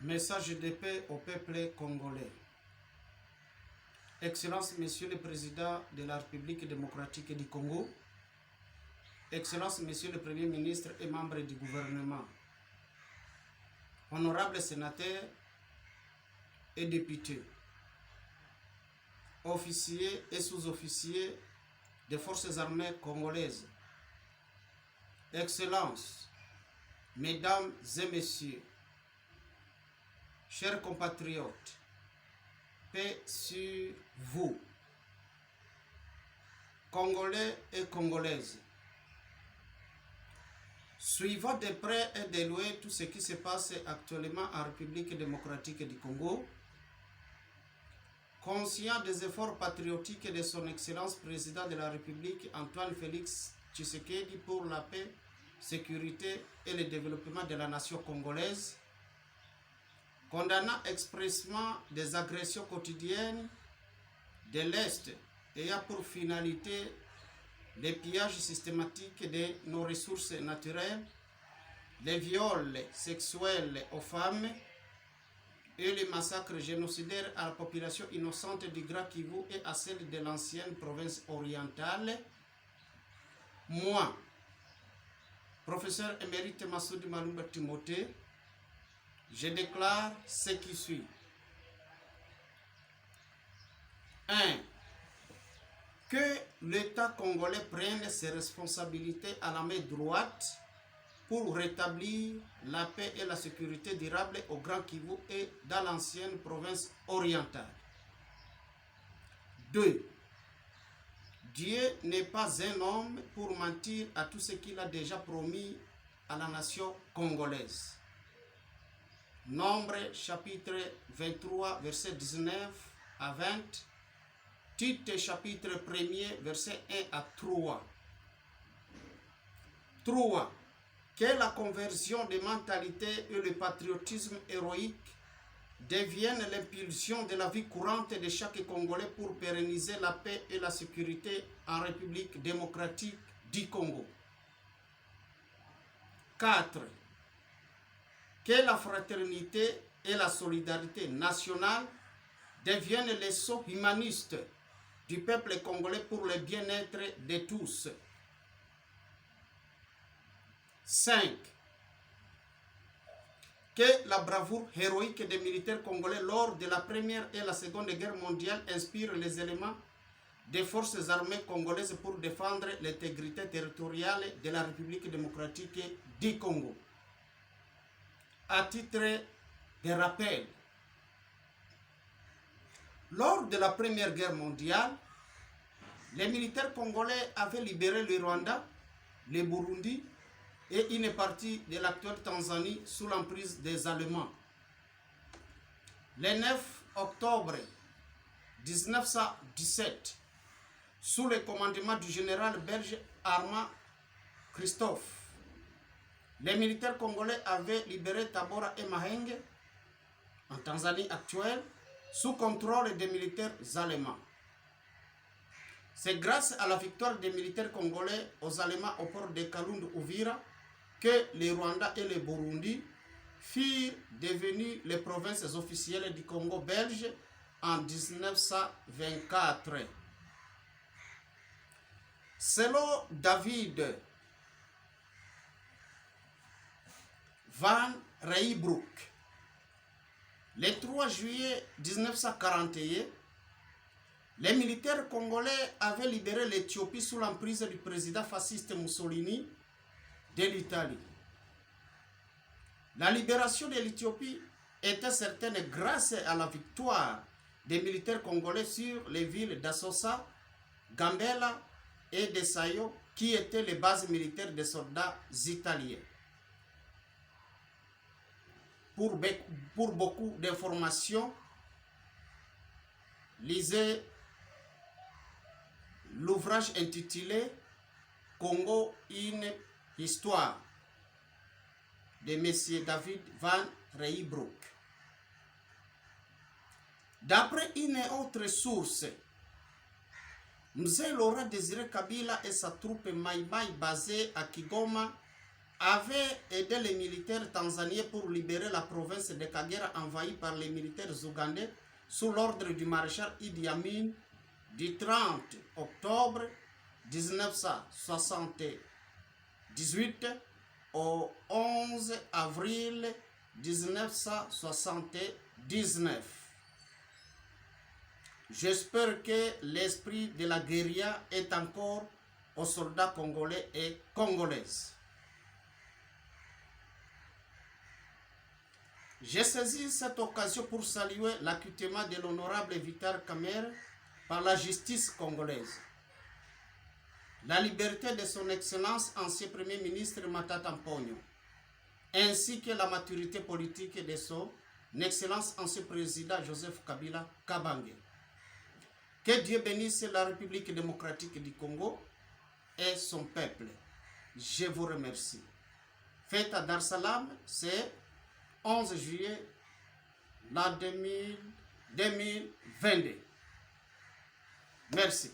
Message de paix au peuple congolais. Excellence, Monsieur le Président de la République démocratique du Congo. Excellence, Monsieur le Premier ministre et membres du gouvernement. Honorables sénateurs et députés. Officiers et sous-officiers des forces armées congolaises. Excellence, Mesdames et Messieurs, chers compatriotes, paix sur vous, Congolais et Congolaises. Suivant de près et de loin tout ce qui se passe actuellement en République démocratique du Congo, conscient des efforts patriotiques de son Excellence Président de la République Antoine Félix Tshisekedi pour la paix, sécurité et le développement de la nation congolaise, condamnant expressément des agressions quotidiennes de l'Est ayant pour finalité les pillages systématiques de nos ressources naturelles, les viols sexuels aux femmes et les massacres génocidaires à la population innocente du Grand Kivu et à celle de l'ancienne province orientale, moi, professeur émérite Massoudi Malumba Timothée, je déclare ce qui suit. 1. Que l'État congolais prenne ses responsabilités à la main droite pour rétablir la paix et la sécurité durable au Grand Kivu et dans l'ancienne province orientale. 2. Dieu n'est pas un homme pour mentir à tout ce qu'il a déjà promis à la nation congolaise. Nombre chapitre 23, verset 19 à 20. Tite chapitre 1er, verset 1 à 3. 3. Que la conversion des mentalités et le patriotisme héroïque deviennent l'impulsion de la vie courante de chaque Congolais pour pérenniser la paix et la sécurité en République démocratique du Congo. 4. Que la fraternité et la solidarité nationale deviennent les sceaux humanistes du peuple congolais pour le bien-être de tous. 5. Que la bravoure héroïque des militaires congolais lors de la Première et la Seconde Guerre mondiale inspire les éléments des forces armées congolaises pour défendre l'intégrité territoriale de la République démocratique du Congo. À titre de rappel, lors de la Première Guerre mondiale, les militaires congolais avaient libéré le Rwanda, le Burundi et une partie de l'actuelle Tanzanie sous l'emprise des Allemands. Le 9 octobre 1917, sous le commandement du général belge Armand Christophe, les militaires congolais avaient libéré Tabora et Mahenge, en Tanzanie actuelle, sous contrôle des militaires allemands. C'est grâce à la victoire des militaires congolais aux Allemands au port de Kalundu Uvira que le Rwanda et le Burundi firent devenus les provinces officielles du Congo belge en 1924. Selon David Van Reybrouck, le 3 juillet 1941, les militaires congolais avaient libéré l'Éthiopie sous l'emprise du président fasciste Mussolini de l'Italie. La libération de l'Éthiopie était certaine grâce à la victoire des militaires congolais sur les villes d'Assosa, Gambela et de Sayo, qui étaient les bases militaires des soldats italiens. Pour beaucoup d'informations, lisez l'ouvrage intitulé Congo, une histoire de M. David Van Reybrouck. D'après une autre source, Mzee Laurent Désiré Kabila et sa troupe Maïmaï basée à Kigoma avait aidé les militaires tanzaniens pour libérer la province de Kagera envahie par les militaires ougandais sous l'ordre du maréchal Idi Amin du 30 octobre 1978 au 11 avril 1979. J'espère que l'esprit de la guérilla est encore aux soldats congolais et congolaises. J'ai saisi cette occasion pour saluer l'acquittement de l'honorable Vital Kamerhe par la justice congolaise. La liberté de son Excellence ancien Premier ministre Matata Mponyo, ainsi que la maturité politique de son Excellence ancien Président Joseph Kabila Kabange. Que Dieu bénisse la République démocratique du Congo et son peuple. Je vous remercie. Fête à Dar es Salaam, c'est 11 juillet 2022. Merci.